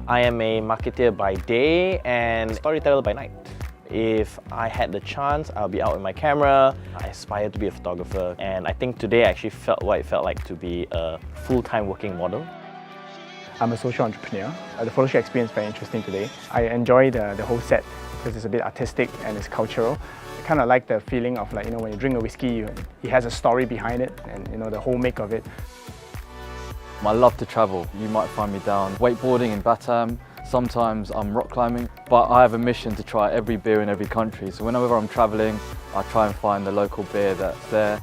I am a marketer by day and storyteller by night. If I had the chance, I'll be out with my camera. I aspire to be a photographer, and I think today I actually felt what it felt like to be a full-time working model. I'm a social entrepreneur. The photo shoot experience is very interesting today. I enjoy the whole set because it's a bit artistic and it's cultural. I kind of like the feeling of when you drink a whiskey, it has a story behind it and the whole make of it. I love to travel. You might find me down wakeboarding in Batam. Sometimes I'm rock climbing, but I have a mission to try every beer in every country. So whenever I'm traveling, I try and find the local beer that's there.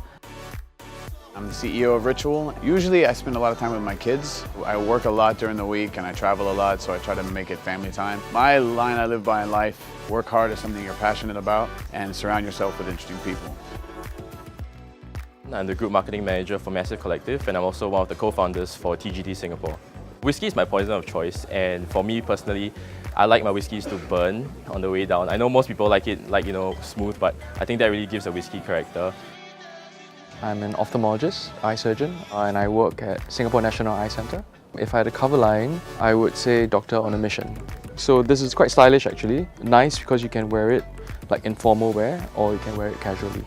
I'm the CEO of Ritual. Usually I spend a lot of time with my kids. I work a lot during the week and I travel a lot, so I try to make it family time. My line I live by in life: work hard at something you're passionate about and surround yourself with interesting people. I'm the Group Marketing Manager for Massive Collective, and I'm also one of the co-founders for TGT Singapore. Whiskey is my poison of choice, and for me personally, I like my whiskeys to burn on the way down. I know most people like it smooth, but I think that really gives a whiskey character. I'm an ophthalmologist, eye surgeon, and I work at Singapore National Eye Centre. If I had a cover line, I would say Doctor on a Mission. So this is quite stylish actually. Nice because you can wear it like informal wear, or you can wear it casually.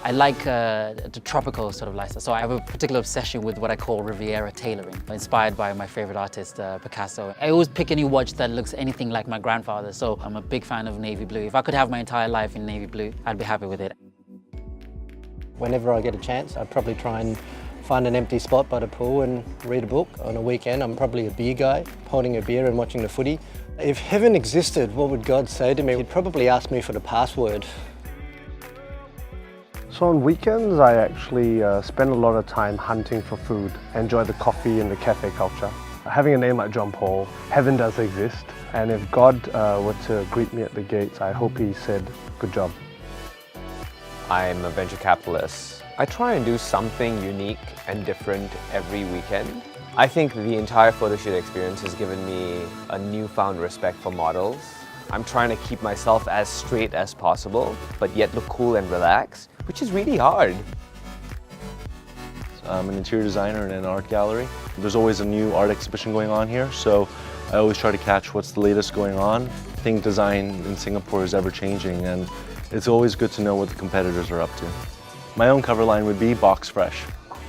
I like the tropical sort of lifestyle, so I have a particular obsession with what I call Riviera tailoring, inspired by my favorite artist, Picasso. I always pick a new watch that looks anything like my grandfather, so I'm a big fan of navy blue. If I could have my entire life in navy blue, I'd be happy with it. Whenever I get a chance, I'd probably try and find an empty spot by the pool and read a book. On a weekend, I'm probably a beer guy, holding a beer and watching the footy. If heaven existed, what would God say to me? He'd probably ask me for the password. So on weekends, I actually spend a lot of time hunting for food, enjoy the coffee and the cafe culture. Having a name like John Paul, heaven does exist, and if God were to greet me at the gates, I hope he said, good job. I'm a venture capitalist. I try and do something unique and different every weekend. I think the entire photo shoot experience has given me a newfound respect for models. I'm trying to keep myself as straight as possible, but yet look cool and relaxed, which is really hard. I'm an interior designer in an art gallery. There's always a new art exhibition going on here, so I always try to catch what's the latest going on. I think design in Singapore is ever changing, and it's always good to know what the competitors are up to. My own cover line would be Box Fresh.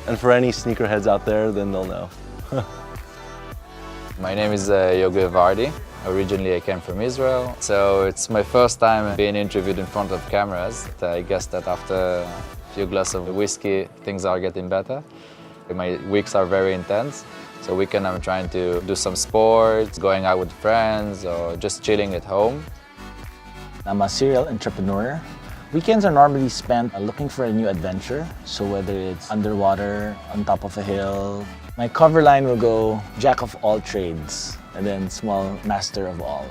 And for any sneakerheads out there, then they'll know. My name is Yogi Vardi. Originally I came from Israel, so it's my first time being interviewed in front of cameras. I guess that after a few glasses of whiskey, things are getting better. My weeks are very intense, so weekend I'm trying to do some sports, going out with friends, or just chilling at home. I'm a serial entrepreneur. Weekends are normally spent looking for a new adventure, so whether it's underwater, on top of a hill. My cover line will go jack of all trades, and then small master of all.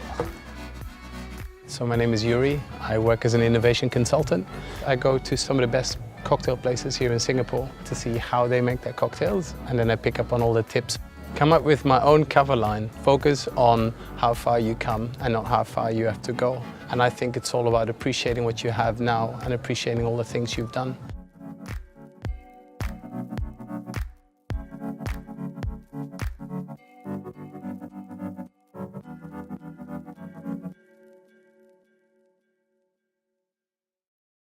So my name is Yuri. I work as an innovation consultant. I go to some of the best cocktail places here in Singapore to see how they make their cocktails, and then I pick up on all the tips. Come up with my own cover line, focus on how far you come and not how far you have to go. And I think it's all about appreciating what you have now and appreciating all the things you've done.